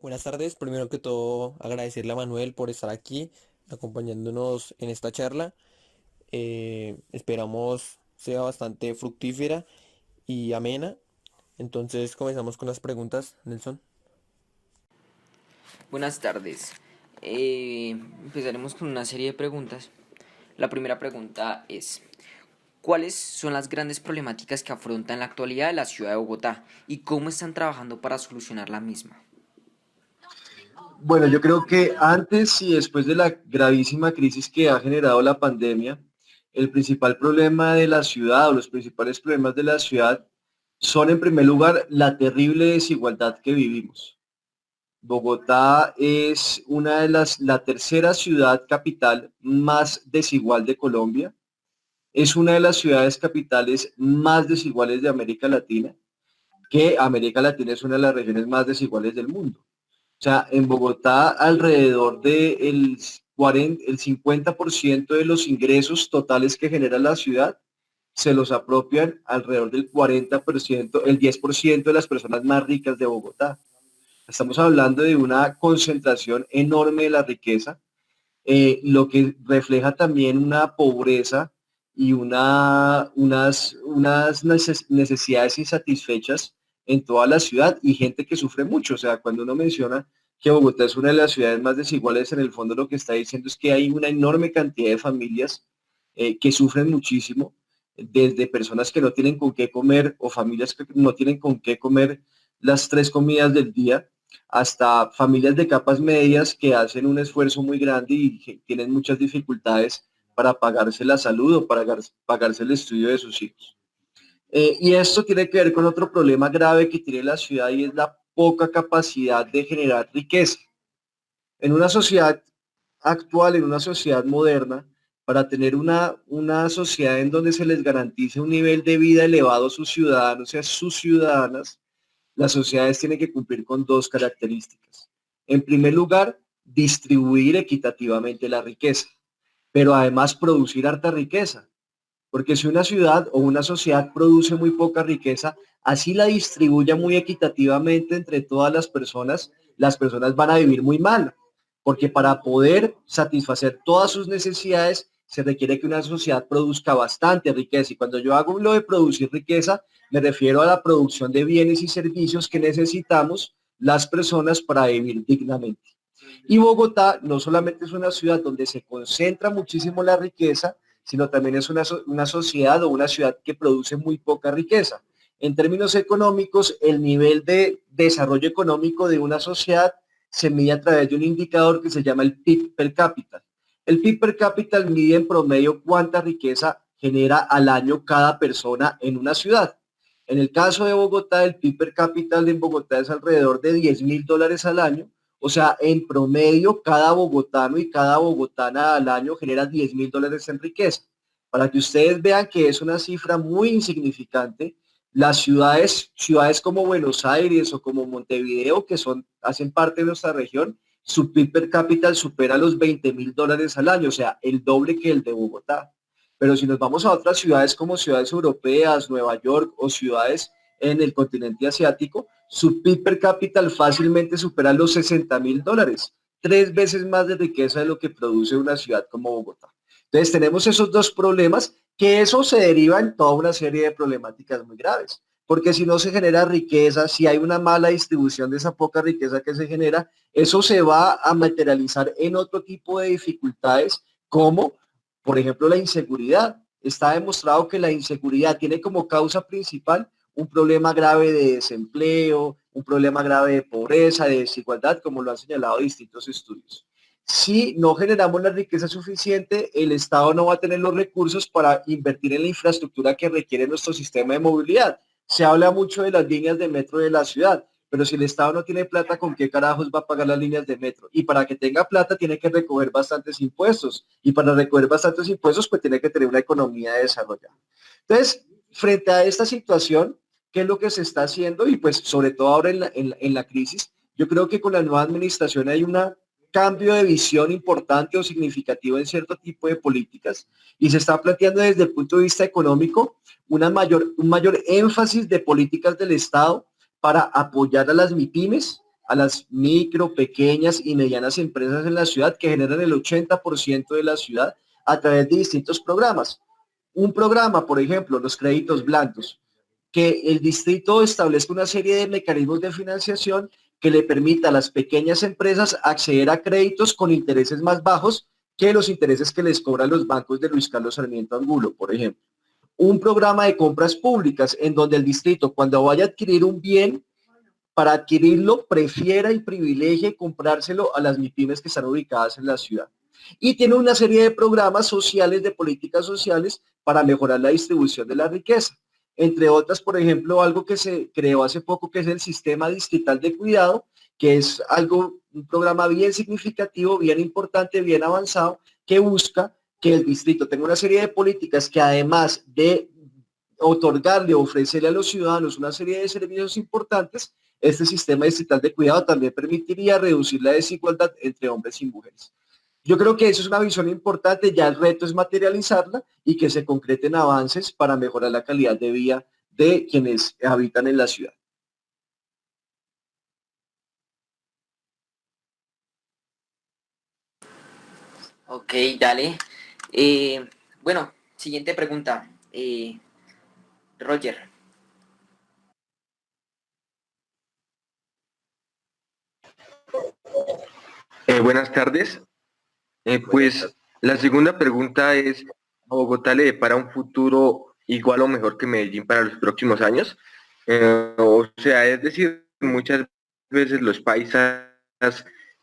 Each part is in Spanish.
Buenas tardes. Primero que todo, agradecerle a Manuel por estar aquí acompañándonos en esta charla. Esperamos sea bastante fructífera y amena. Entonces comenzamos con las preguntas, Nelson. Buenas tardes. Empezaremos con una serie de preguntas. La primera pregunta es, ¿cuáles son las grandes problemáticas que afronta en la actualidad la ciudad de Bogotá y cómo están trabajando para solucionar la misma? Bueno, yo creo que antes y después de la gravísima crisis que ha generado la pandemia, el principal problema de la ciudad o los principales problemas de la ciudad son en primer lugar la terrible desigualdad que vivimos. Bogotá es la tercera ciudad capital más desigual de Colombia. Es una de las ciudades capitales más desiguales de América Latina, que América Latina es una de las regiones más desiguales del mundo. O sea, en Bogotá alrededor del 40, el 50% de los ingresos totales que genera la ciudad se los apropian alrededor del 40%, el 10% de las personas más ricas de Bogotá. Estamos hablando de una concentración enorme de la riqueza, lo que refleja también una pobreza y unas necesidades insatisfechas en toda la ciudad y gente que sufre mucho. O sea, cuando uno menciona que Bogotá es una de las ciudades más desiguales, en el fondo lo que está diciendo es que hay una enorme cantidad de familias que sufren muchísimo, desde personas que no tienen con qué comer o familias que no tienen con qué comer las tres comidas del día, hasta familias de capas medias que hacen un esfuerzo muy grande y que tienen muchas dificultades para pagarse la salud o para pagarse el estudio de sus hijos. Y esto tiene que ver con otro problema grave que tiene la ciudad y es la poca capacidad de generar riqueza. En una sociedad actual, en una sociedad moderna, para tener una sociedad en donde se les garantice un nivel de vida elevado a sus ciudadanos y a sus ciudadanas, las sociedades tienen que cumplir con dos características. En primer lugar, distribuir equitativamente la riqueza, pero además producir harta riqueza. Porque si una ciudad o una sociedad produce muy poca riqueza, así la distribuya muy equitativamente entre todas las personas van a vivir muy mal. Porque para poder satisfacer todas sus necesidades, se requiere que una sociedad produzca bastante riqueza. Y cuando yo hago lo de producir riqueza, me refiero a la producción de bienes y servicios que necesitamos las personas para vivir dignamente. Y Bogotá no solamente es una ciudad donde se concentra muchísimo la riqueza, sino también es una sociedad o una ciudad que produce muy poca riqueza. En términos económicos, el nivel de desarrollo económico de una sociedad se mide a través de un indicador que se llama el PIB per cápita. El PIB per cápita mide en promedio cuánta riqueza genera al año cada persona en una ciudad. En el caso de Bogotá, el PIB per cápita en Bogotá es alrededor de $10,000 al año. O sea, en promedio, cada bogotano y cada bogotana al año genera $10,000 en riqueza. Para que ustedes vean que es una cifra muy insignificante, las ciudades como Buenos Aires o como Montevideo, que hacen parte de nuestra región, su PIB per cápita supera los $20,000 al año, o sea, el doble que el de Bogotá. Pero si nos vamos a otras ciudades como ciudades europeas, Nueva York o ciudades en el continente asiático, su PIB per cápita fácilmente supera los $60,000, 3 veces más de riqueza de lo que produce una ciudad como Bogotá. Entonces tenemos esos dos problemas, que eso se deriva en toda una serie de problemáticas muy graves, porque si no se genera riqueza, si hay una mala distribución de esa poca riqueza que se genera, eso se va a materializar en otro tipo de dificultades, como por ejemplo la inseguridad. Está demostrado que la inseguridad tiene como causa principal un problema grave de desempleo, un problema grave de pobreza, de desigualdad, como lo han señalado distintos estudios. Si no generamos la riqueza suficiente, el Estado no va a tener los recursos para invertir en la infraestructura que requiere nuestro sistema de movilidad. Se habla mucho de las líneas de metro de la ciudad, pero si el Estado no tiene plata, ¿con qué carajos va a pagar las líneas de metro? Y para que tenga plata tiene que recoger bastantes impuestos. Y para recoger bastantes impuestos, pues tiene que tener una economía desarrollada. Entonces, frente a esta situación, ¿qué es lo que se está haciendo? Y pues sobre todo ahora en la crisis, yo creo que con la nueva administración hay un cambio de visión importante o significativo en cierto tipo de políticas y se está planteando desde el punto de vista económico un mayor énfasis de políticas del Estado para apoyar a las MIPIMES, a las micro, pequeñas y medianas empresas en la ciudad que generan el 80% de la ciudad a través de distintos programas. Un programa, por ejemplo, los créditos blancos, que el distrito establezca una serie de mecanismos de financiación que le permita a las pequeñas empresas acceder a créditos con intereses más bajos que los intereses que les cobran los bancos de Luis Carlos Sarmiento Angulo, por ejemplo. Un programa de compras públicas en donde el distrito, cuando vaya a adquirir un bien, para adquirirlo, prefiera y privilegie comprárselo a las MIPIMES que están ubicadas en la ciudad. Y tiene una serie de programas sociales, de políticas sociales, para mejorar la distribución de la riqueza. Entre otras, por ejemplo, algo que se creó hace poco, que es el Sistema Distrital de Cuidado, que es un programa bien significativo, bien importante, bien avanzado, que busca que el distrito tenga una serie de políticas que además de otorgarle o ofrecerle a los ciudadanos una serie de servicios importantes, este sistema distrital de cuidado también permitiría reducir la desigualdad entre hombres y mujeres. Yo creo que eso es una visión importante, ya el reto es materializarla y que se concreten avances para mejorar la calidad de vida de quienes habitan en la ciudad. Ok, dale. Eh, bueno, siguiente pregunta. Roger. Buenas tardes. Pues la segunda pregunta es, ¿a Bogotá le depara un futuro igual o mejor que Medellín para los próximos años? O sea, es decir, muchas veces los paisas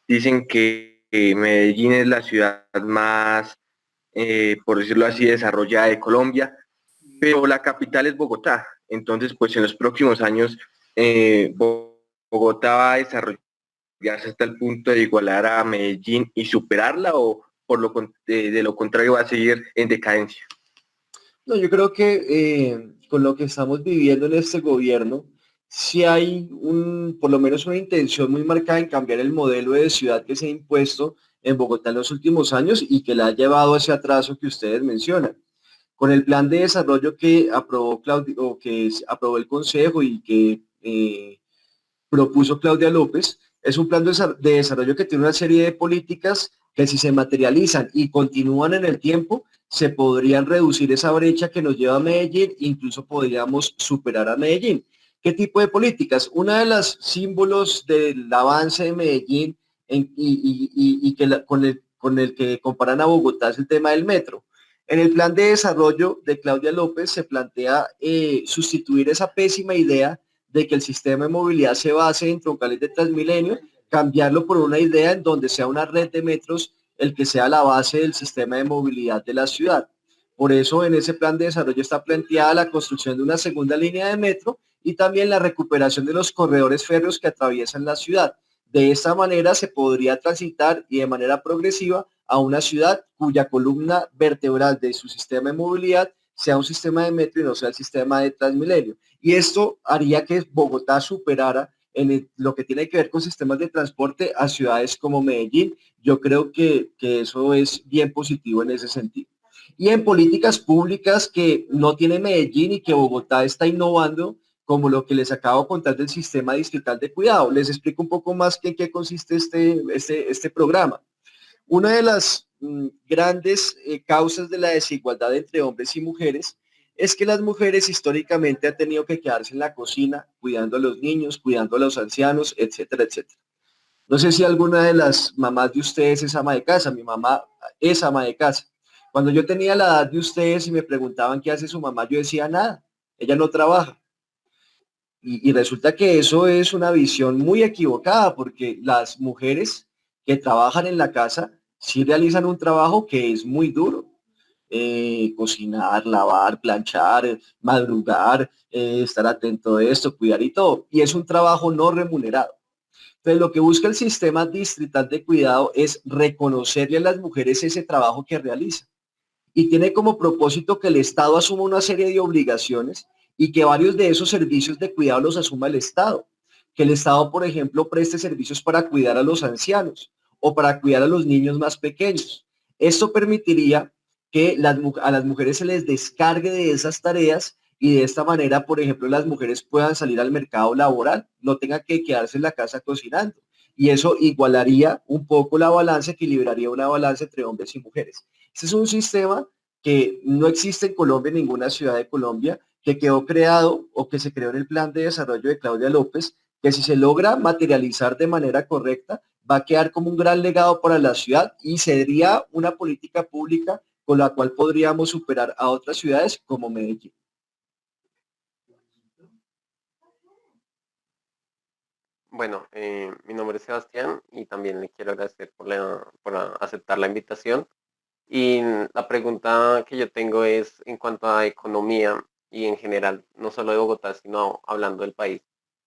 dicen que Medellín es la ciudad más, por decirlo así, desarrollada de Colombia, pero la capital es Bogotá. Entonces, pues en los próximos años, Bogotá va a desarrollarse hasta el punto de igualar a Medellín y superarla, o de lo contrario va a seguir en decadencia. No, yo creo que con lo que estamos viviendo en este gobierno, sí hay por lo menos una intención muy marcada en cambiar el modelo de ciudad que se ha impuesto en Bogotá en los últimos años y que la ha llevado a ese atraso que ustedes mencionan. Con el plan de desarrollo que aprobó Claudio, o que aprobó el Consejo y que propuso Claudia López, es un plan de desarrollo que tiene una serie de políticas que si se materializan y continúan en el tiempo, se podrían reducir esa brecha que nos lleva a Medellín, incluso podríamos superar a Medellín. ¿Qué tipo de políticas? Una de las símbolos del avance de Medellín y que con el que comparan a Bogotá es el tema del metro. En el plan de desarrollo de Claudia López se plantea sustituir esa pésima idea de que el sistema de movilidad se base en troncales de Transmilenio, cambiarlo por una idea en donde sea una red de metros el que sea la base del sistema de movilidad de la ciudad. Por eso en ese plan de desarrollo está planteada la construcción de una segunda línea de metro y también la recuperación de los corredores férreos que atraviesan la ciudad. De esta manera se podría transitar y de manera progresiva a una ciudad cuya columna vertebral de su sistema de movilidad sea un sistema de metro y no sea el sistema de Transmilenio. Y esto haría que Bogotá superara lo que tiene que ver con sistemas de transporte a ciudades como Medellín. Yo creo que eso es bien positivo en ese sentido. Y en políticas públicas que no tiene Medellín y que Bogotá está innovando, como lo que les acabo de contar del sistema distrital de cuidado. Les explico un poco más en qué consiste este programa. Una de las grandes causas de la desigualdad entre hombres y mujeres es que las mujeres históricamente han tenido que quedarse en la cocina cuidando a los niños, cuidando a los ancianos, etcétera, etcétera. No sé si alguna de las mamás de ustedes es ama de casa. Mi mamá es ama de casa. Cuando yo tenía la edad de ustedes y me preguntaban qué hace su mamá, yo decía nada. Ella no trabaja. Y resulta que eso es una visión muy equivocada porque las mujeres que trabajan en la casa sí realizan un trabajo que es muy duro. Cocinar, lavar, planchar, madrugar, estar atento de esto, cuidar y todo. Y es un trabajo no remunerado. Entonces, lo que busca el sistema distrital de cuidado es reconocerle a las mujeres ese trabajo que realizan y tiene como propósito que el Estado asuma una serie de obligaciones y que varios de esos servicios de cuidado los asuma el Estado. Que el Estado, por ejemplo, preste servicios para cuidar a los ancianos o para cuidar a los niños más pequeños. Esto permitiría que a las mujeres se les descargue de esas tareas y de esta manera, por ejemplo, las mujeres puedan salir al mercado laboral, no tengan que quedarse en la casa cocinando. Y eso igualaría un poco la balanza, equilibraría una balanza entre hombres y mujeres. Este es un sistema que no existe en Colombia, en ninguna ciudad de Colombia, que quedó creado o que se creó en el plan de desarrollo de Claudia López, que si se logra materializar de manera correcta, va a quedar como un gran legado para la ciudad y sería una política pública con la cual podríamos superar a otras ciudades como Medellín. Bueno, mi nombre es Sebastián y también le quiero agradecer por aceptar la invitación. Y la pregunta que yo tengo es en cuanto a economía y en general, no solo de Bogotá, sino hablando del país.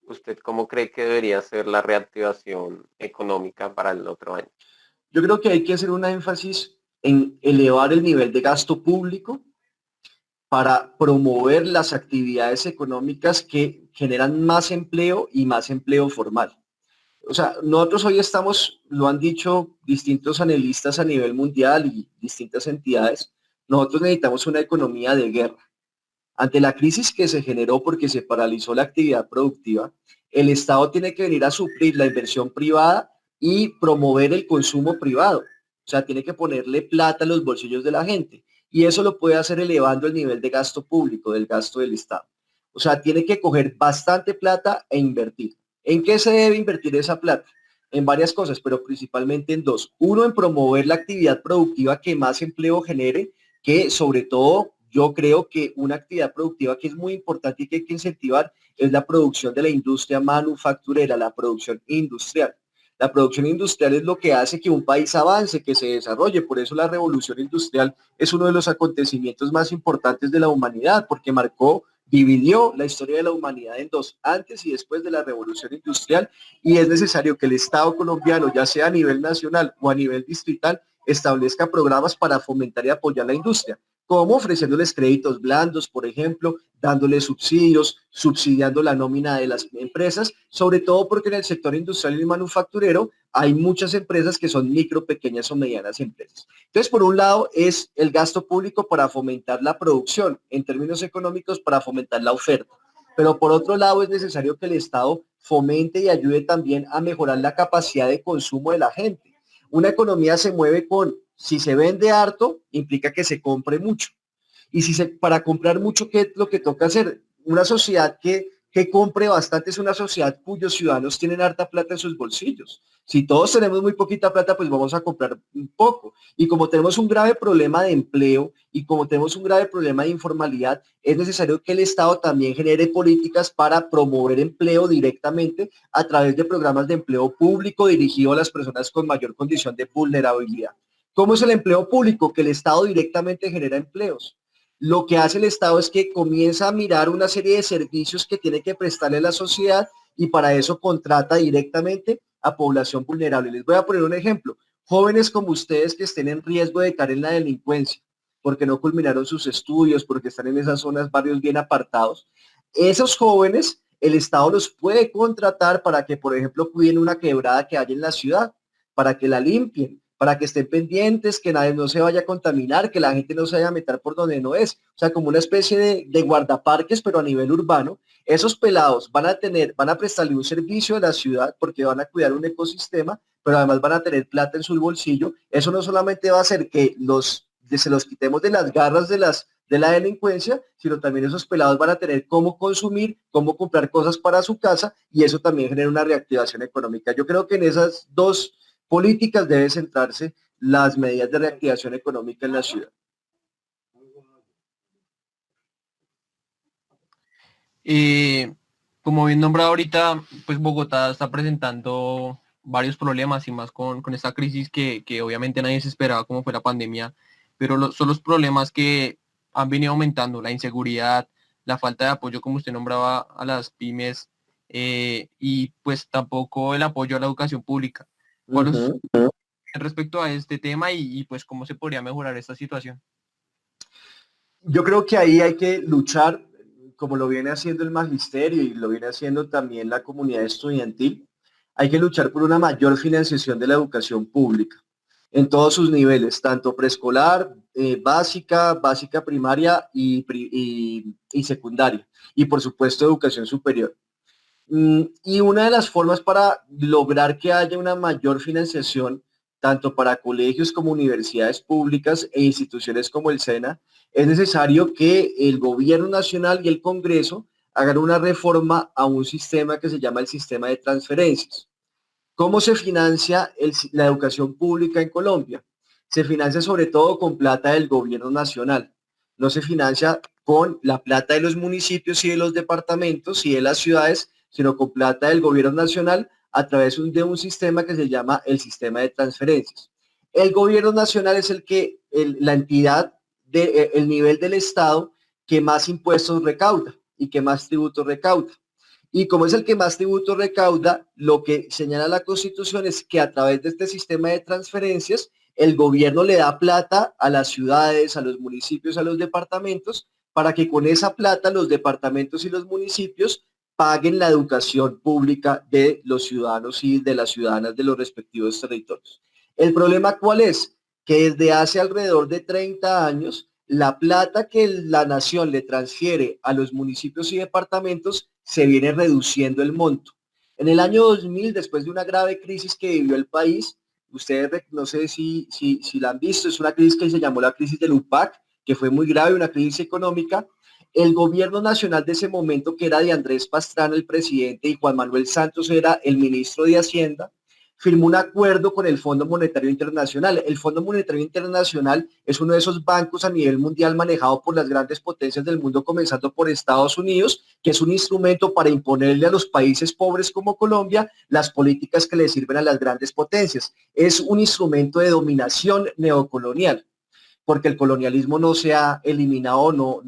¿Usted cómo cree que debería ser la reactivación económica para el otro año? Yo creo que hay que hacer un énfasis en elevar el nivel de gasto público para promover las actividades económicas que generan más empleo y más empleo formal. O sea, nosotros hoy estamos, lo han dicho distintos analistas a nivel mundial y distintas entidades, nosotros necesitamos una economía de guerra. Ante la crisis que se generó porque se paralizó la actividad productiva, el Estado tiene que venir a suplir la inversión privada y promover el consumo privado. O sea, tiene que ponerle plata a los bolsillos de la gente. Y eso lo puede hacer elevando el nivel de gasto público, del gasto del Estado. O sea, tiene que coger bastante plata e invertir. ¿En qué se debe invertir esa plata? En varias cosas, pero principalmente en dos. Uno, en promover la actividad productiva que más empleo genere, que sobre todo yo creo que una actividad productiva que es muy importante y que hay que incentivar es la producción de la industria manufacturera, la producción industrial. La producción industrial es lo que hace que un país avance, que se desarrolle. Por eso la revolución industrial es uno de los acontecimientos más importantes de la humanidad, porque dividió la historia de la humanidad en dos, antes y después de la revolución industrial, y es necesario que el Estado colombiano, ya sea a nivel nacional o a nivel distrital, establezca programas para fomentar y apoyar la industria, como ofreciéndoles créditos blandos, por ejemplo, dándoles subsidios, subsidiando la nómina de las empresas, sobre todo porque en el sector industrial y manufacturero hay muchas empresas que son micro, pequeñas o medianas empresas. Entonces, por un lado, es el gasto público para fomentar la producción, en términos económicos, para fomentar la oferta. Pero por otro lado, es necesario que el Estado fomente y ayude también a mejorar la capacidad de consumo de la gente. Una economía se mueve si se vende harto, implica que se compre mucho. Y para comprar mucho, ¿qué es lo que toca hacer? Una sociedad que compre bastante es una sociedad cuyos ciudadanos tienen harta plata en sus bolsillos. Si todos tenemos muy poquita plata, pues vamos a comprar un poco. Y como tenemos un grave problema de empleo y como tenemos un grave problema de informalidad, es necesario que el Estado también genere políticas para promover empleo directamente a través de programas de empleo público dirigido a las personas con mayor condición de vulnerabilidad. ¿Cómo es el empleo público? Que el Estado directamente genera empleos. Lo que hace el Estado es que comienza a mirar una serie de servicios que tiene que prestarle a la sociedad y para eso contrata directamente a población vulnerable. Les voy a poner un ejemplo. Jóvenes como ustedes que estén en riesgo de caer en la delincuencia, porque no culminaron sus estudios, porque están en esas zonas, barrios bien apartados. Esos jóvenes, el Estado los puede contratar para que, por ejemplo, cuiden una quebrada que hay en la ciudad, para que la limpien, para que estén pendientes, que nadie no se vaya a contaminar, que la gente no se vaya a meter por donde no es. O sea, como una especie de guardaparques, pero a nivel urbano. Esos pelados van a prestarle un servicio a la ciudad porque van a cuidar un ecosistema, pero además van a tener plata en su bolsillo. Eso no solamente va a hacer que se los quitemos de las garras de la delincuencia, sino también esos pelados van a tener cómo consumir, cómo comprar cosas para su casa y eso también genera una reactivación económica. Yo creo que en esas dos políticas debe centrarse las medidas de reactivación económica en la ciudad. Como bien nombrado ahorita, pues Bogotá está presentando varios problemas y más con esta crisis que obviamente nadie se esperaba como fue la pandemia, pero son los problemas que han venido aumentando, la inseguridad, la falta de apoyo, como usted nombraba, a las pymes y pues tampoco el apoyo a la educación pública. ¿Cuál es respecto a este tema y pues cómo se podría mejorar esta situación? Yo creo que ahí hay que luchar, como lo viene haciendo el magisterio y lo viene haciendo también la comunidad estudiantil, hay que luchar por una mayor financiación de la educación pública. en todos sus niveles, tanto preescolar, básica primaria y secundaria, y por supuesto educación superior. Y una de las formas para lograr que haya una mayor financiación, tanto para colegios como universidades públicas e instituciones como el SENA, es necesario que el gobierno nacional y el Congreso hagan una reforma a un sistema que se llama el sistema de transferencias. ¿Cómo se financia la educación pública en Colombia? Se financia sobre todo con plata del gobierno nacional. No se financia con la plata de los municipios y de los departamentos y de las ciudades, sino con plata del gobierno nacional a través de un sistema que se llama el sistema de transferencias. El gobierno nacional es la entidad, el nivel del Estado que más impuestos recauda y que más tributos recauda. Y como es el que más tributo recauda, lo que señala la Constitución es que a través de este sistema de transferencias, el gobierno le da plata a las ciudades, a los municipios, a los departamentos, para que con esa plata los departamentos y los municipios paguen la educación pública de los ciudadanos y de las ciudadanas de los respectivos territorios. ¿El problema cuál es? Que desde hace alrededor de 30 años, la plata que la nación le transfiere a los municipios y departamentos se viene reduciendo el monto. En el año 2000, después de una grave crisis que vivió el país, ustedes no sé si la han visto, es una crisis que se llamó la crisis del UPAC, que fue muy grave, una crisis económica. El gobierno nacional de ese momento, que era de Andrés Pastrana, el presidente, y Juan Manuel Santos era el ministro de Hacienda, firmó un acuerdo con el Fondo Monetario Internacional. El Fondo Monetario Internacional es uno de esos bancos a nivel mundial manejado por las grandes potencias del mundo, comenzando por Estados Unidos, que es un instrumento para imponerle a los países pobres como Colombia las políticas que le sirven a las grandes potencias. Es un instrumento de dominación neocolonial, porque el colonialismo no se ha eliminado, no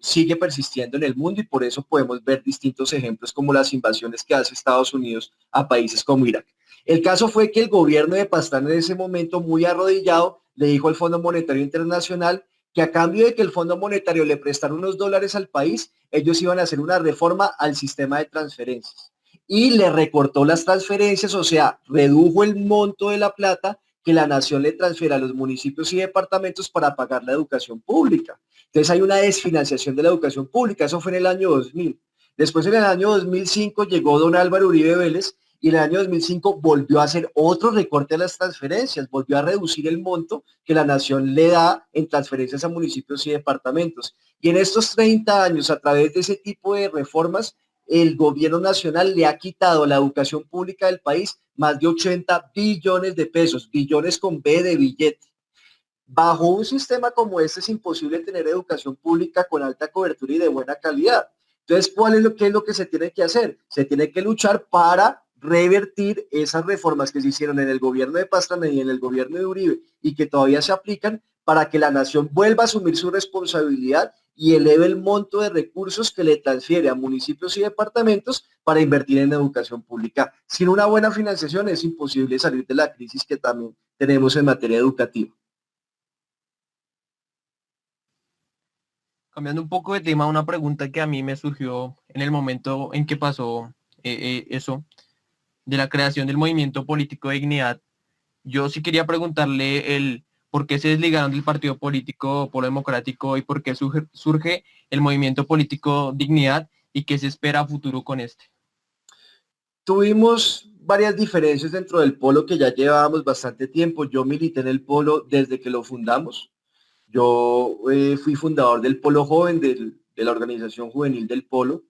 sigue persistiendo en el mundo, y por eso podemos ver distintos ejemplos como las invasiones que hace Estados Unidos a países como Irak. El caso fue que el gobierno de Pastrana en ese momento, muy arrodillado, le dijo al Fondo Monetario Internacional que a cambio de que el Fondo Monetario le prestara unos dólares al país, ellos iban a hacer una reforma al sistema de transferencias. Y le recortó las transferencias, o sea, redujo el monto de la plata que la nación le transfiere a los municipios y departamentos para pagar la educación pública. Entonces hay una desfinanciación de la educación pública, eso fue en el año 2000. Después en el año 2005 llegó don Álvaro Uribe Vélez y en el año 2005 volvió a hacer otro recorte de las transferencias, volvió a reducir el monto que la nación le da en transferencias a municipios y departamentos. Y en estos 30 años, a través de ese tipo de reformas, el gobierno nacional le ha quitado a la educación pública del país más de 80 billones de pesos, billones con B de billete. Bajo un sistema como este es imposible tener educación pública con alta cobertura y de buena calidad. Entonces, ¿qué es lo que se tiene que hacer? Se tiene que luchar para revertir esas reformas que se hicieron en el gobierno de Pastrana y en el gobierno de Uribe y que todavía se aplican, para que la nación vuelva a asumir su responsabilidad y eleve el monto de recursos que le transfiere a municipios y departamentos para invertir en educación pública. Sin una buena financiación es imposible salir de la crisis que también tenemos en materia educativa. Cambiando un poco de tema, una pregunta que a mí me surgió en el momento en que pasó eso, de la creación del movimiento político de Dignidad. Yo sí quería preguntarle por qué se desligaron del partido político Polo Democrático y por qué surge el movimiento político Dignidad y qué se espera a futuro con este. Tuvimos varias diferencias dentro del Polo que ya llevábamos bastante tiempo. Yo milité en el Polo desde que lo fundamos. Yo fui fundador del Polo Joven, de la organización juvenil del Polo,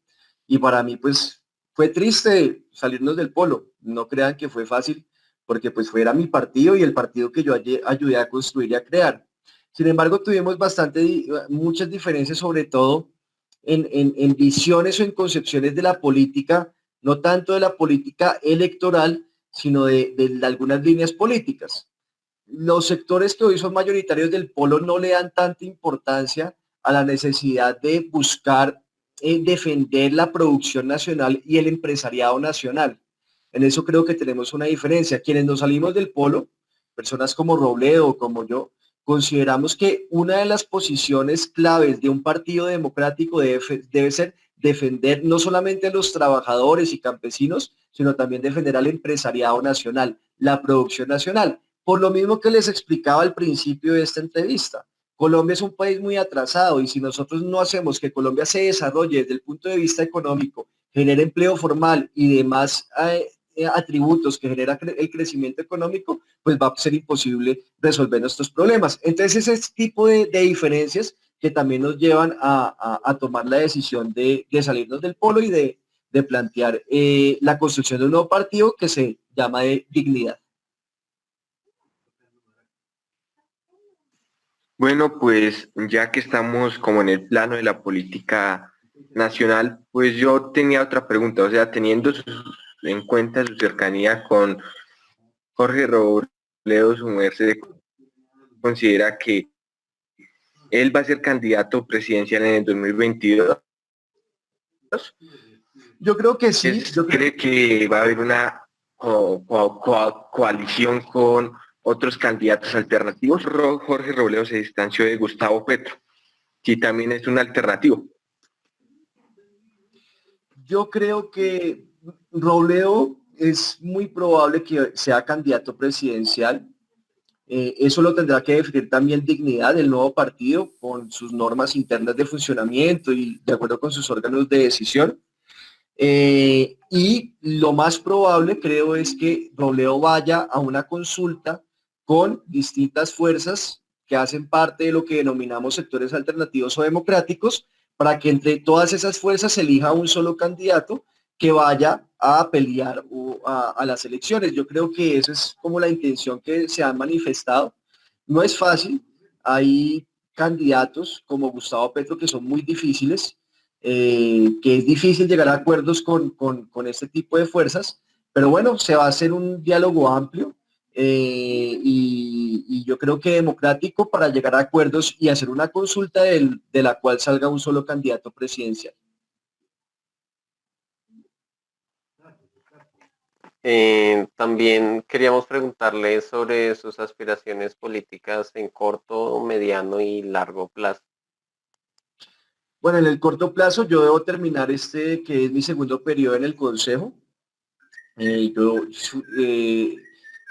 y para mí pues fue triste salirnos del Polo. No crean que fue fácil, porque pues era mi partido y el partido que yo ayudé a construir y a crear. Sin embargo, tuvimos muchas diferencias, sobre todo en visiones o en concepciones de la política, no tanto de la política electoral, sino de algunas líneas políticas. Los sectores que hoy son mayoritarios del Polo no le dan tanta importancia a la necesidad de buscar defender la producción nacional y el empresariado nacional. En eso creo que tenemos una diferencia. Quienes nos salimos del Polo, personas como Robledo, como yo, consideramos que una de las posiciones claves de un partido democrático debe ser defender no solamente a los trabajadores y campesinos, sino también defender al empresariado nacional, la producción nacional. por lo mismo que les explicaba al principio de esta entrevista. Colombia es un país muy atrasado y si nosotros no hacemos que Colombia se desarrolle desde el punto de vista económico, genere empleo formal y demás atributos que genera el crecimiento económico, pues va a ser imposible resolver nuestros problemas. Entonces ese tipo de diferencias que también nos llevan a tomar la decisión de salirnos del polo y de plantear la construcción de un nuevo partido que se llama de dignidad. Bueno, pues ya que estamos como en el plano de la política nacional, pues yo tenía otra pregunta, o sea, teniendo en cuenta su cercanía con Jorge Robledo, su merced, considera que él va a ser candidato presidencial en el 2022. Yo creo que sí. ¿Cree que va a haber una coalición con otros candidatos alternativos? Jorge Robledo se distanció de Gustavo Petro, que también es un alternativo. Yo creo que Robledo es muy probable que sea candidato presidencial. Eso lo tendrá que definir también Dignidad, el nuevo partido, con sus normas internas de funcionamiento y de acuerdo con sus órganos de decisión. Y lo más probable, creo, es que Robledo vaya a una consulta con distintas fuerzas que hacen parte de lo que denominamos sectores alternativos o democráticos, para que entre todas esas fuerzas se elija un solo candidato que vaya a pelear a las elecciones. Yo creo que esa es como la intención que se ha manifestado. No es fácil, hay candidatos como Gustavo Petro que son muy difíciles, que es difícil llegar a acuerdos con este tipo de fuerzas, pero bueno, se va a hacer un diálogo amplio y yo creo que democrático para llegar a acuerdos y hacer una consulta de la cual salga un solo candidato presidencial. También queríamos preguntarle sobre sus aspiraciones políticas en corto, mediano y largo plazo. Bueno, en el corto plazo yo debo terminar que es mi segundo periodo en el Consejo. Yo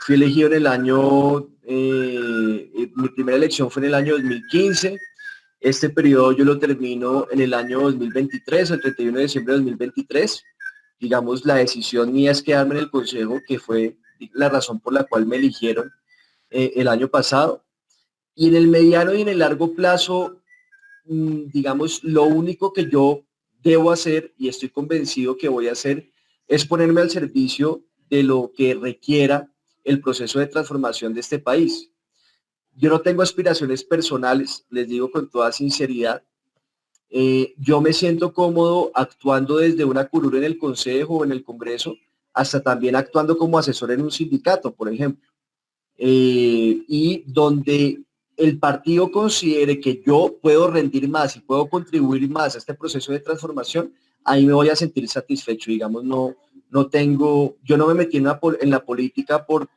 fui elegido en el año, mi primera elección fue en el año 2015. Este periodo yo lo termino en el año 2023, el 31 de diciembre de 2023. Digamos, la decisión mía es quedarme en el Consejo, que fue la razón por la cual me eligieron el año pasado. Y en el mediano y en el largo plazo, digamos, lo único que yo debo hacer, y estoy convencido que voy a hacer, es ponerme al servicio de lo que requiera el proceso de transformación de este país. Yo no tengo aspiraciones personales, les digo con toda sinceridad. Yo me siento cómodo actuando desde una curul en el Consejo o en el Congreso, hasta también actuando como asesor en un sindicato, por ejemplo. Y donde el partido considere que yo puedo rendir más y puedo contribuir más a este proceso de transformación, ahí me voy a sentir satisfecho. Digamos, yo no me metí en la política por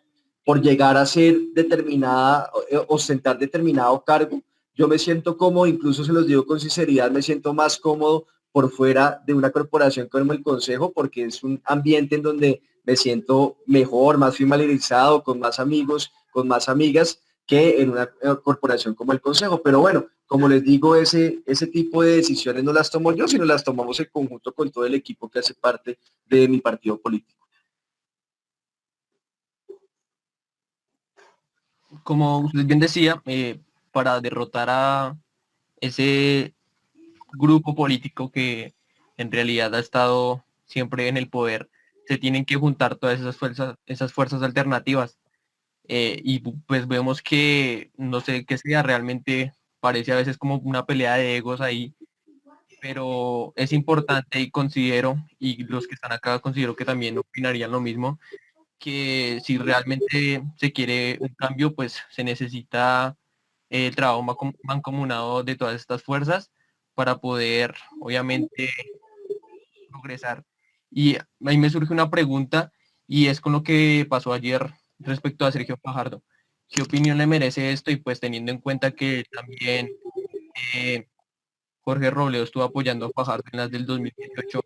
llegar a ser determinada, ostentar determinado cargo. Yo me siento cómodo, incluso se los digo con sinceridad, me siento más cómodo por fuera de una corporación como el Consejo, porque es un ambiente en donde me siento mejor, más familiarizado, con más amigos, con más amigas, que en una corporación como el Consejo. Pero bueno, como les digo, ese tipo de decisiones no las tomo yo, sino las tomamos en conjunto con todo el equipo que hace parte de mi partido político. Como usted bien decía, para derrotar a ese grupo político que en realidad ha estado siempre en el poder, se tienen que juntar todas esas fuerzas alternativas. Y pues vemos que no sé qué sea, realmente parece a veces como una pelea de egos ahí, pero es importante y considero, y los que están acá considero que también opinarían lo mismo, que si realmente se quiere un cambio, pues se necesita el trabajo mancomunado de todas estas fuerzas para poder, obviamente, progresar. Y ahí me surge una pregunta, y es con lo que pasó ayer respecto a Sergio Fajardo. ¿Qué opinión le merece esto? Y pues teniendo en cuenta que también Jorge Robledo estuvo apoyando a Fajardo en las del 2018,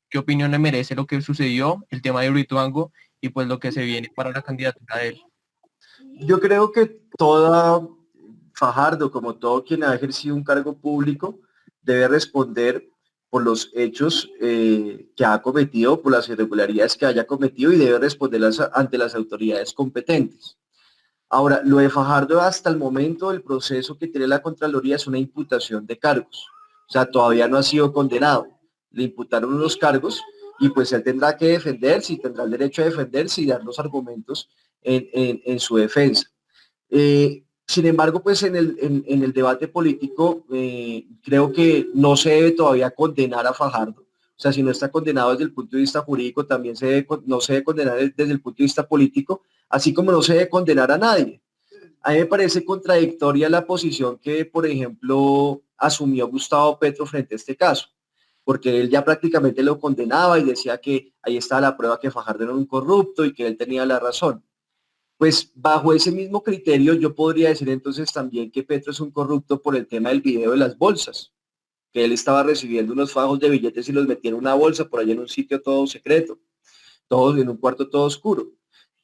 ¿qué opinión le merece lo que sucedió, el tema de Brituango y pues lo que se viene para la candidatura de él? Yo creo que toda Fajardo, como todo quien ha ejercido un cargo público, debe responder por los hechos que ha cometido, por las irregularidades que haya cometido y debe responder ante las autoridades competentes. Ahora, lo de Fajardo hasta el momento del proceso que tiene la Contraloría es una imputación de cargos. O sea, todavía no ha sido condenado. Le imputaron unos cargos y pues él tendrá que defenderse y tendrá el derecho a defenderse y dar los argumentos en su defensa. Sin embargo, pues en el debate político creo que no se debe todavía condenar a Fajardo. O sea, si no está condenado desde el punto de vista jurídico, también no se debe condenar desde el punto de vista político, así como no se debe condenar a nadie. A mí me parece contradictoria la posición que, por ejemplo, asumió Gustavo Petro frente a este caso, porque él ya prácticamente lo condenaba y decía que ahí estaba la prueba que Fajardo era un corrupto y que él tenía la razón. Pues bajo ese mismo criterio yo podría decir entonces también que Petro es un corrupto por el tema del video de las bolsas, que él estaba recibiendo unos fajos de billetes y los metía en una bolsa por allá en un sitio todo secreto, todos en un cuarto todo oscuro.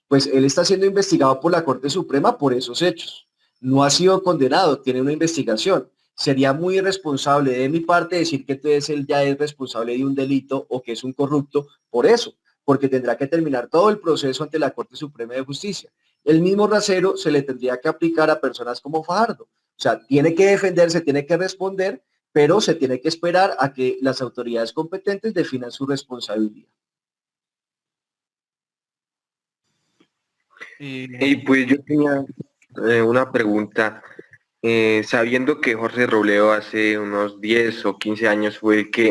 Pues él está siendo investigado por la Corte Suprema por esos hechos. No ha sido condenado, tiene una investigación. Sería muy irresponsable de mi parte decir que entonces él ya es responsable de un delito o que es un corrupto por eso, porque tendrá que terminar todo el proceso ante la Corte Suprema de Justicia. El mismo rasero se le tendría que aplicar a personas como Fajardo. O sea, tiene que defenderse, tiene que responder, pero se tiene que esperar a que las autoridades competentes definan su responsabilidad. Y pues yo tenía una pregunta. Sabiendo que Jorge Robledo hace unos 10 o 15 años fue el que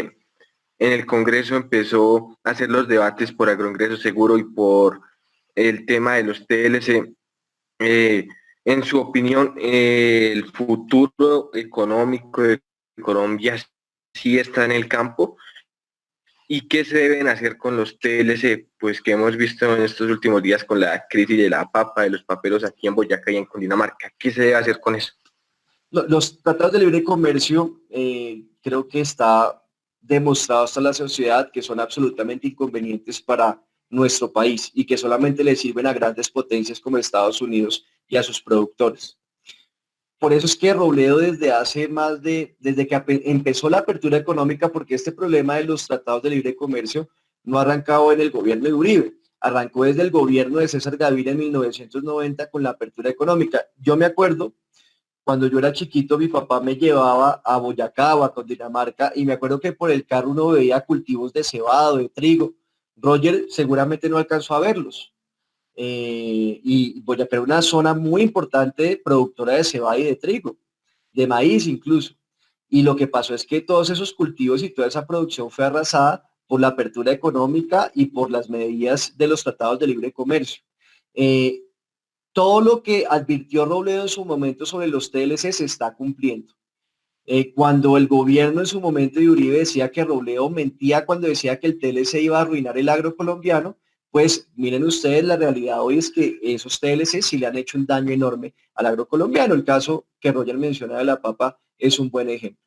en el Congreso empezó a hacer los debates por agroingreso seguro y por el tema de los TLC, en su opinión, el futuro económico de Colombia sí está en el campo. ¿Y qué se deben hacer con los TLC? Pues que hemos visto en estos últimos días con la crisis de la papa, de los paperos aquí en Boyacá y en Cundinamarca. ¿Qué se debe hacer con eso? Los tratados de libre comercio creo que está demostrado hasta la sociedad que son absolutamente inconvenientes para nuestro país y que solamente le sirven a grandes potencias como Estados Unidos y a sus productores. Por eso es que Robledo desde que empezó la apertura económica, porque este problema de los tratados de libre comercio no ha arrancado en el gobierno de Uribe, arrancó desde el gobierno de César Gaviria en 1990 con la apertura económica. Yo me acuerdo cuando yo era chiquito, mi papá me llevaba a Boyacá o a Cundinamarca y me acuerdo que por el carro uno veía cultivos de cebado, de trigo. Roger seguramente no alcanzó a verlos. Y Boyacá era una zona muy importante productora de cebada y de trigo, de maíz incluso. Y lo que pasó es que todos esos cultivos y toda esa producción fue arrasada por la apertura económica y por las medidas de los tratados de libre comercio. Eh, Todo lo que advirtió Robledo en su momento sobre los TLC se está cumpliendo. Cuando el gobierno en su momento de Uribe decía que Robledo mentía cuando decía que el TLC iba a arruinar el agro colombiano, pues miren ustedes, la realidad hoy es que esos TLC sí le han hecho un daño enorme al agro colombiano. El caso que Roger menciona de la papa es un buen ejemplo.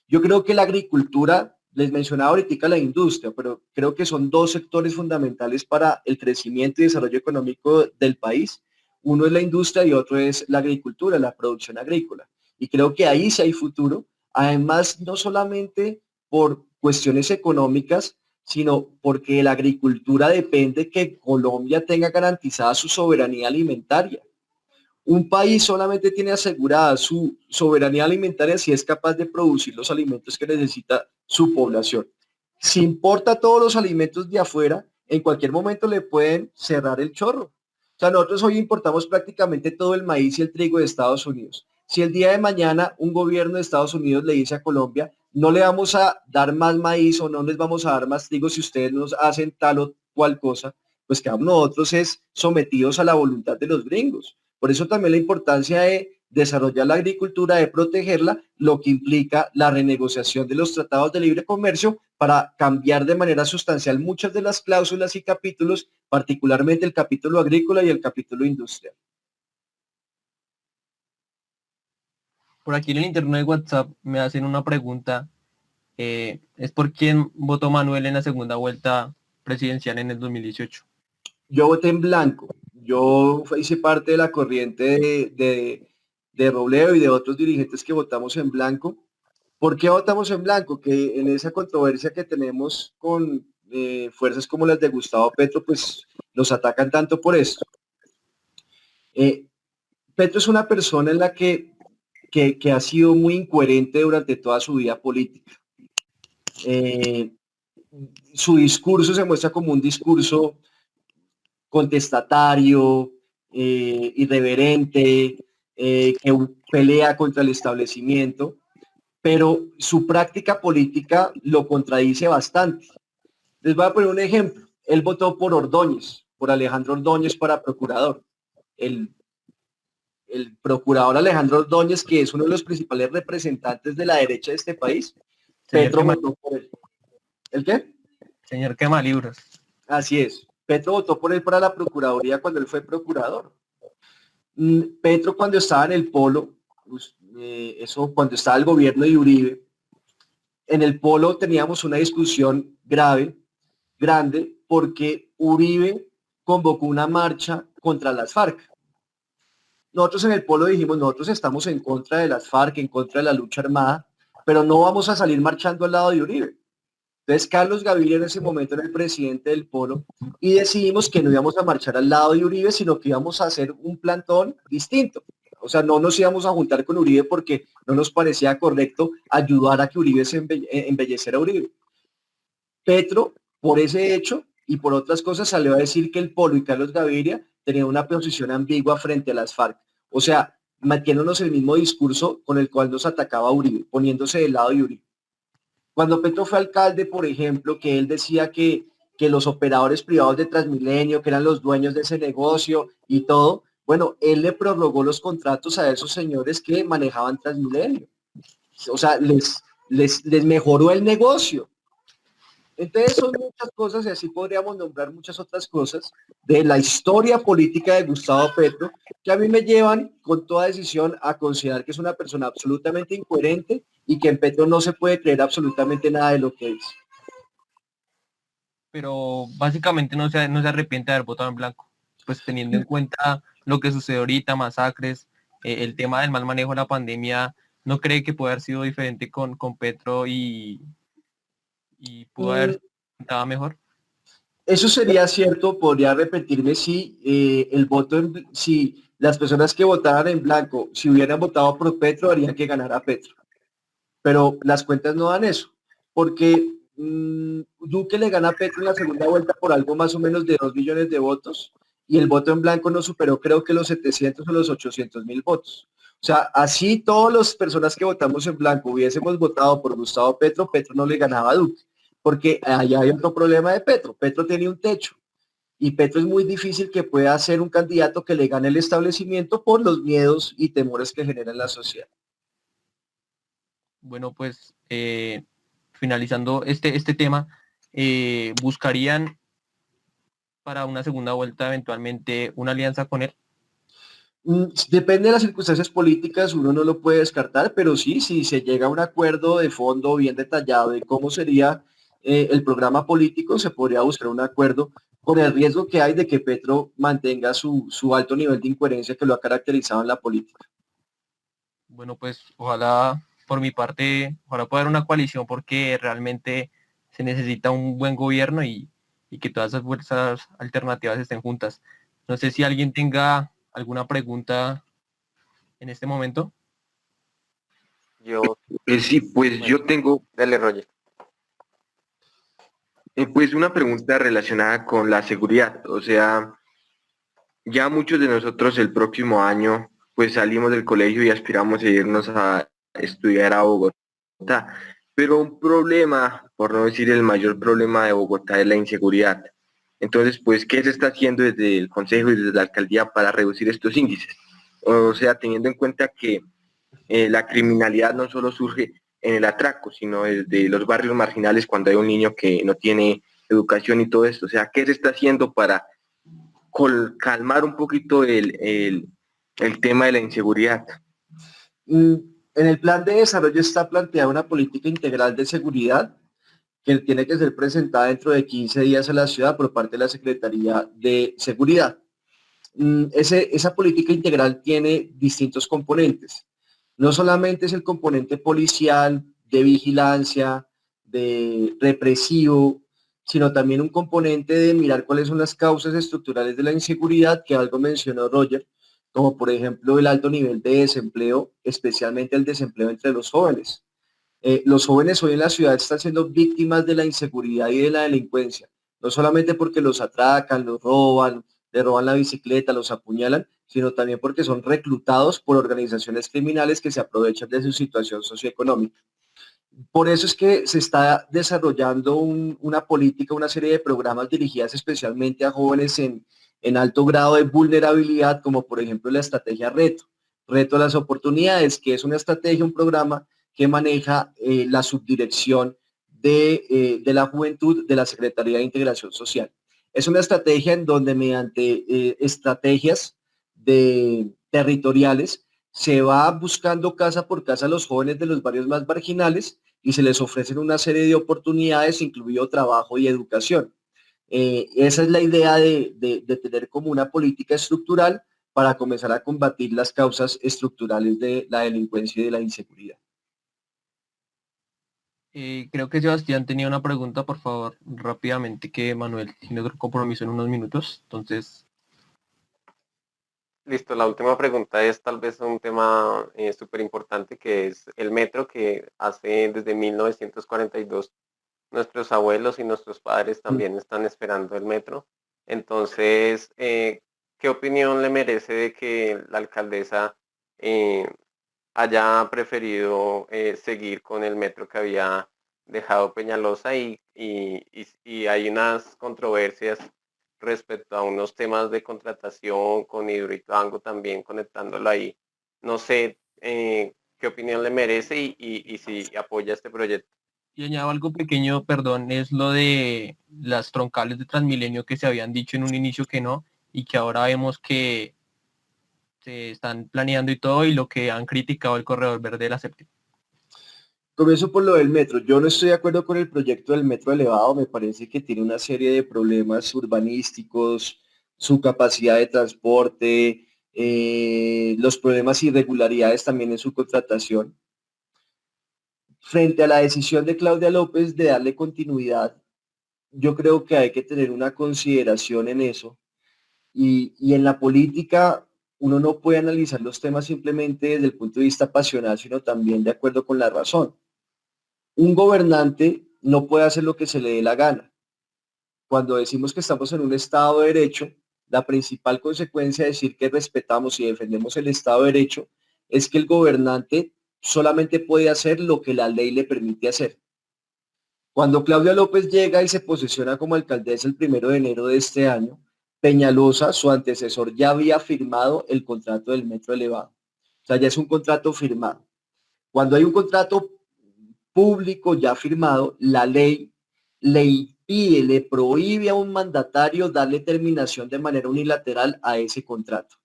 Yo creo que la agricultura, les mencionaba ahorita la industria, pero creo que son dos sectores fundamentales para el crecimiento y desarrollo económico del país. Uno es la industria y otro es la agricultura, la producción agrícola. Y creo que ahí sí hay futuro. Además, no solamente por cuestiones económicas, sino porque la agricultura depende que Colombia tenga garantizada su soberanía alimentaria. Un país solamente tiene asegurada su soberanía alimentaria si es capaz de producir los alimentos que necesita su población. Si importa todos los alimentos de afuera, en cualquier momento le pueden cerrar el chorro. O sea, nosotros hoy importamos prácticamente todo el maíz y el trigo de Estados Unidos. Si el día de mañana un gobierno de Estados Unidos le dice a Colombia, no le vamos a dar más maíz o no les vamos a dar más trigo si ustedes nos hacen tal o cual cosa, pues quedamos nosotros es sometidos a la voluntad de los gringos. Por eso también la importancia de desarrollar la agricultura, de protegerla, lo que implica la renegociación de los tratados de libre comercio para cambiar de manera sustancial muchas de las cláusulas y capítulos, particularmente el capítulo agrícola y el capítulo industrial. Por aquí en el internet de WhatsApp me hacen una pregunta. ¿Es por quién votó Manuel en la segunda vuelta presidencial en el 2018? Yo voté en blanco. yo hice parte de la corriente de Robledo y de otros dirigentes que votamos en blanco. ¿Por qué votamos en blanco? Que en esa controversia que tenemos con fuerzas como las de Gustavo Petro, pues nos atacan tanto por esto. Petro es una persona en la que ha sido muy incoherente durante toda su vida política. Su discurso se muestra como un discurso contestatario, irreverente, que pelea contra el establecimiento, pero su práctica política lo contradice bastante. Les voy a poner un ejemplo. Él votó por Ordóñez, por Alejandro Ordóñez para procurador. El procurador Alejandro Ordóñez, que es uno de los principales representantes de la derecha de este país, Petro votó por él. ¿El qué? Señor quema libros. Así es. Petro votó por él para la procuraduría cuando él fue procurador. Petro cuando estaba en el polo, pues, eso cuando estaba el gobierno de Uribe, en el polo teníamos una discusión grande, porque Uribe convocó una marcha contra las FARC. Nosotros en el polo dijimos, nosotros estamos en contra de las FARC, en contra de la lucha armada, pero no vamos a salir marchando al lado de Uribe. Entonces Carlos Gaviria en ese momento era el presidente del polo y decidimos que no íbamos a marchar al lado de Uribe, sino que íbamos a hacer un plantón distinto. O sea, no nos íbamos a juntar con Uribe porque no nos parecía correcto ayudar a que Uribe se embelleciera a Uribe. Petro, por ese hecho y por otras cosas, salió a decir que el polo y Carlos Gaviria tenían una posición ambigua frente a las FARC. O sea, manteniéndonos el mismo discurso con el cual nos atacaba Uribe, poniéndose del lado de Uribe. Cuando Petro fue alcalde, por ejemplo, que él decía que los operadores privados de Transmilenio, que eran los dueños de ese negocio y todo, bueno, él le prorrogó los contratos a esos señores que manejaban Transmilenio. O sea, les mejoró el negocio. Entonces son muchas cosas y así podríamos nombrar muchas otras cosas de la historia política de Gustavo Petro que a mí me llevan con toda decisión a considerar que es una persona absolutamente incoherente y que en Petro no se puede creer absolutamente nada de lo que dice. Pero básicamente no se arrepiente de haber votado en blanco, pues teniendo en cuenta lo que sucedió ahorita, masacres, el tema del mal manejo de la pandemia, ¿no cree que puede haber sido diferente con Petro y pudo haber estado mejor? Eso sería cierto, podría repetirme si si las personas que votaran en blanco, si hubieran votado por Petro, harían que ganara Petro. Pero las cuentas no dan eso, porque Duque le gana a Petro en la segunda vuelta por algo más o menos de 2 millones de votos y el voto en blanco no superó creo que los 700 o los 800.000 votos. O sea, así todas las personas que votamos en blanco hubiésemos votado por Gustavo Petro, Petro no le ganaba a Duque, porque allá hay otro problema de Petro. Petro tiene un techo y Petro es muy difícil que pueda ser un candidato que le gane el establecimiento por los miedos y temores que genera en la sociedad. Bueno, pues finalizando este tema, ¿buscarían para una segunda vuelta eventualmente una alianza con él? Depende de las circunstancias políticas, uno no lo puede descartar, pero sí, si se llega a un acuerdo de fondo bien detallado de cómo sería el programa político, se podría buscar un acuerdo con el riesgo que hay de que Petro mantenga su alto nivel de incoherencia que lo ha caracterizado en la política. Bueno, pues ojalá, por mi parte, ojalá pueda haber una coalición porque realmente se necesita un buen gobierno y que todas esas fuerzas alternativas estén juntas. No sé si alguien tenga alguna pregunta en este momento. Sí, pues yo tengo Dale, Roger. pues una pregunta relacionada con la seguridad. O sea, ya muchos de nosotros el próximo año pues salimos del colegio y aspiramos a irnos a estudiar a Bogotá. Pero un problema, por no decir el mayor problema de Bogotá, es la inseguridad. Entonces, pues, ¿qué se está haciendo desde el Consejo y desde la Alcaldía para reducir estos índices? O sea, teniendo en cuenta que la criminalidad no solo surge en el atraco, sino desde los barrios marginales cuando hay un niño que no tiene educación y todo esto. O sea, ¿qué se está haciendo para calmar un poquito el tema de la inseguridad? En el plan de desarrollo está planteada una política integral de seguridad que tiene que ser presentada dentro de 15 días a la ciudad por parte de la Secretaría de Seguridad. esa política integral tiene distintos componentes. No solamente es el componente policial, de vigilancia, de represivo, sino también un componente de mirar cuáles son las causas estructurales de la inseguridad, que algo mencionó Roger, como por ejemplo el alto nivel de desempleo, especialmente el desempleo entre los jóvenes. Los jóvenes hoy en la ciudad están siendo víctimas de la inseguridad y de la delincuencia, no solamente porque los atracan, los roban, le roban la bicicleta, los apuñalan, sino también porque son reclutados por organizaciones criminales que se aprovechan de su situación socioeconómica. Por eso es que se está desarrollando una política, una serie de programas dirigidas especialmente a jóvenes en alto grado de vulnerabilidad, como por ejemplo la estrategia Reto a las Oportunidades, que es una estrategia, un programa que maneja la subdirección de la juventud de la Secretaría de Integración Social. Es una estrategia en donde mediante estrategias territoriales se va buscando casa por casa a los jóvenes de los barrios más marginales y se les ofrecen una serie de oportunidades, incluido trabajo y educación. Esa es la idea de tener como una política estructural para comenzar a combatir las causas estructurales de la delincuencia y de la inseguridad. Creo que Sebastián tenía una pregunta, por favor, rápidamente, que Manuel tiene otro compromiso en unos minutos. Entonces, Listo, la última pregunta es tal vez un tema súper importante, que es el metro, que hace desde 1942 nuestros abuelos y nuestros padres también están esperando el metro. Entonces, ¿qué opinión le merece de que la alcaldesa haya preferido seguir con el metro que había dejado Peñalosa y hay unas controversias respecto a unos temas de contratación con Hidroituango también conectándolo ahí? No sé qué opinión le merece y si apoya este proyecto. y añado algo pequeño, perdón, es lo de las troncales de Transmilenio que se habían dicho en un inicio que no, y que ahora vemos que se están planeando y todo, y lo que han criticado el corredor verde de la séptima. Comienzo por lo del metro. Yo no estoy de acuerdo con el proyecto del metro elevado. Me parece que tiene una serie de problemas urbanísticos, su capacidad de transporte, los problemas y irregularidades también en su contratación. Frente a la decisión de Claudia López de darle continuidad, yo creo que hay que tener una consideración en eso. Y en la política uno no puede analizar los temas simplemente desde el punto de vista pasional, sino también de acuerdo con la razón. Un gobernante no puede hacer lo que se le dé la gana. Cuando decimos que estamos en un Estado de Derecho, la principal consecuencia de decir que respetamos y defendemos el Estado de Derecho es que el gobernante solamente puede hacer lo que la ley le permite hacer. Cuando Claudia López llega y se posesiona como alcaldesa el 1 de enero de este año, Peñalosa, su antecesor, ya había firmado el contrato del metro elevado. O sea, ya es un contrato firmado. Cuando hay un contrato público ya firmado, la ley le impide, le prohíbe a un mandatario darle terminación de manera unilateral a ese contrato.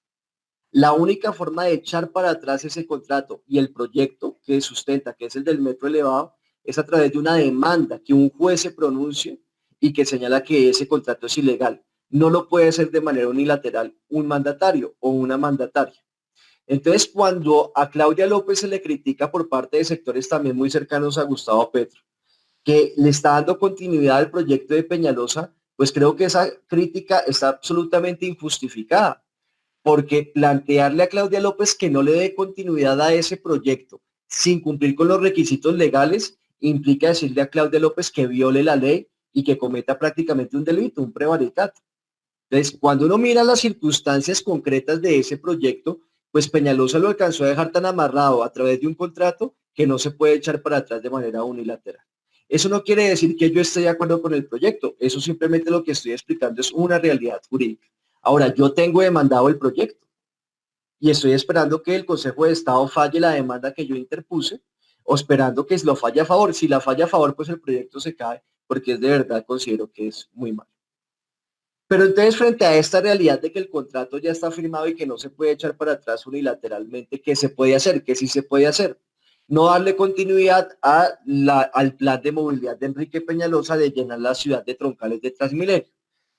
La única forma de echar para atrás ese contrato y el proyecto que sustenta, que es el del metro elevado, es a través de una demanda que un juez se pronuncie y que señala que ese contrato es ilegal. No lo puede hacer de manera unilateral un mandatario o una mandataria. Entonces, cuando a Claudia López se le critica por parte de sectores también muy cercanos a Gustavo Petro, que le está dando continuidad al proyecto de Peñalosa, pues creo que esa crítica está absolutamente injustificada, porque plantearle a Claudia López que no le dé continuidad a ese proyecto sin cumplir con los requisitos legales implica decirle a Claudia López que viole la ley y que cometa prácticamente un delito, un prevaricato. Entonces, cuando uno mira las circunstancias concretas de ese proyecto, pues Peñalosa lo alcanzó a dejar tan amarrado a través de un contrato que no se puede echar para atrás de manera unilateral. Eso no quiere decir que yo esté de acuerdo con el proyecto, eso simplemente lo que estoy explicando es una realidad jurídica. Ahora, yo tengo demandado el proyecto y estoy esperando que el Consejo de Estado falle la demanda que yo interpuse o esperando que lo falle a favor. Si la falla a favor, pues el proyecto se cae porque es de verdad considero que es muy malo. Pero entonces, frente a esta realidad de que el contrato ya está firmado y que no se puede echar para atrás unilateralmente, ¿qué se puede hacer? ¿Qué sí se puede hacer? No darle continuidad al plan de movilidad de Enrique Peñalosa de llenar la ciudad de troncales de Transmilenio.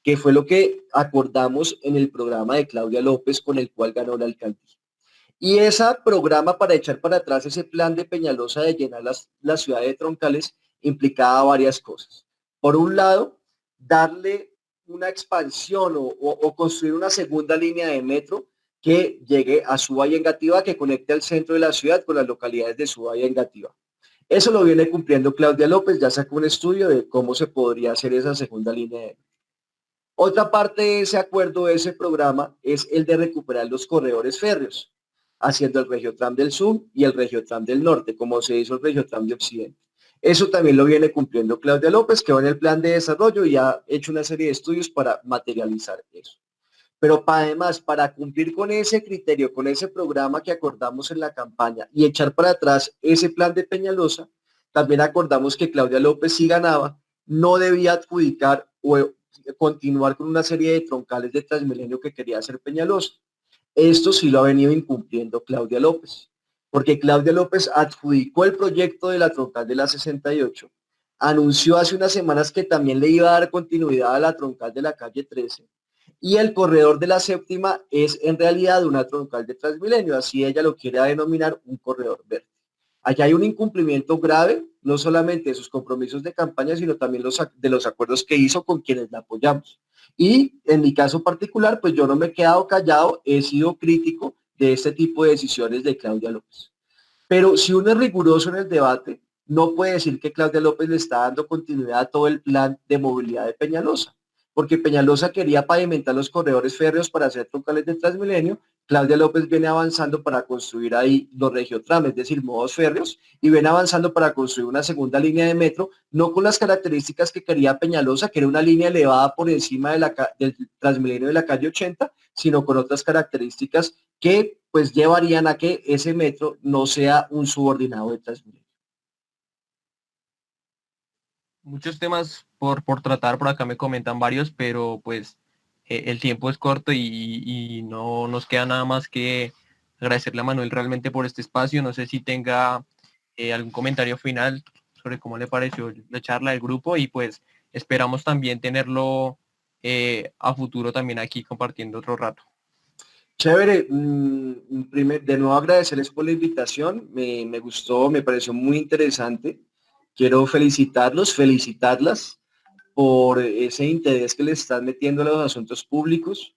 que fue lo que acordamos en el programa de Claudia López con el cual ganó la alcaldía. Y ese programa para echar para atrás ese plan de Peñalosa de llenar la ciudad de troncales implicaba varias cosas. Por un lado, darle una expansión o construir una segunda línea de metro que llegue a Suba y Engativá, que conecte al centro de la ciudad con las localidades de Suba y Engativá. Eso lo viene cumpliendo Claudia López, ya sacó un estudio de cómo se podría hacer esa segunda línea de metro. Otra parte de ese acuerdo, de ese programa, es el de recuperar los corredores férreos, haciendo el Regiotram del Sur y el Regiotram del Norte, como se hizo el Regiotram de Occidente. Eso también lo viene cumpliendo Claudia López, que va en el plan de desarrollo y ha hecho una serie de estudios para materializar eso. Pero además, para cumplir con ese criterio, con ese programa que acordamos en la campaña y echar para atrás ese plan de Peñalosa, también acordamos que Claudia López, si ganaba, no debía adjudicar o continuar con una serie de troncales de Transmilenio que quería hacer Peñalosa. Esto sí lo ha venido incumpliendo Claudia López, porque Claudia López adjudicó el proyecto de la troncal de la 68, anunció hace unas semanas que también le iba a dar continuidad a la troncal de la calle 13, y el corredor de la séptima es en realidad una troncal de Transmilenio, así ella lo quiere denominar un corredor verde. Allá hay un incumplimiento grave, no solamente de sus compromisos de campaña, sino también de los acuerdos que hizo con quienes la apoyamos. Y en mi caso particular, pues yo no me he quedado callado, he sido crítico de este tipo de decisiones de Claudia López. Pero si uno es riguroso en el debate, no puede decir que Claudia López le está dando continuidad a todo el plan de movilidad de Peñalosa, porque Peñalosa quería pavimentar los corredores férreos para hacer troncales de Transmilenio. Claudia López viene avanzando para construir ahí los regiotrams, es decir, modos férreos, y viene avanzando para construir una segunda línea de metro, no con las características que quería Peñalosa, que era una línea elevada por encima del Transmilenio de la calle 80, sino con otras características que pues llevarían a que ese metro no sea un subordinado de Transmilenio. Muchos temas por tratar, por acá me comentan varios, pero pues el tiempo es corto y no nos queda nada más que agradecerle a Manuel realmente por este espacio. No sé si tenga algún comentario final sobre cómo le pareció la charla del grupo y pues esperamos también tenerlo a futuro también aquí compartiendo otro rato. Chévere, de nuevo agradecerles por la invitación, me gustó, me pareció muy interesante. Quiero felicitarlas por ese interés que le están metiendo a los asuntos públicos.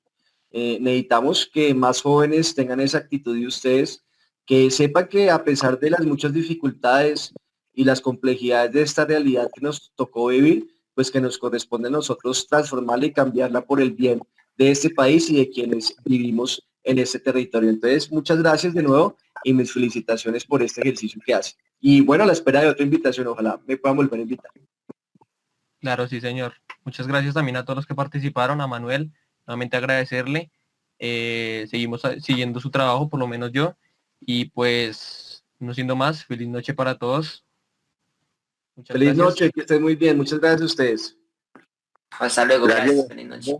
Necesitamos que más jóvenes tengan esa actitud de ustedes, que sepan que a pesar de las muchas dificultades y las complejidades de esta realidad que nos tocó vivir, pues que nos corresponde a nosotros transformarla y cambiarla por el bien de este país y de quienes vivimos en este territorio. Entonces, muchas gracias de nuevo y mis felicitaciones por este ejercicio que hacen. Y bueno, a la espera de otra invitación, ojalá me puedan volver a invitar. Claro, sí, señor. Muchas gracias también a todos los que participaron, a Manuel, nuevamente agradecerle. Seguimos siguiendo su trabajo, por lo menos yo. Y pues, no siendo más, feliz noche para todos. Muchas feliz gracias. Noche, que estén muy bien. Muchas gracias a ustedes. Hasta luego, gracias. Feliz noche.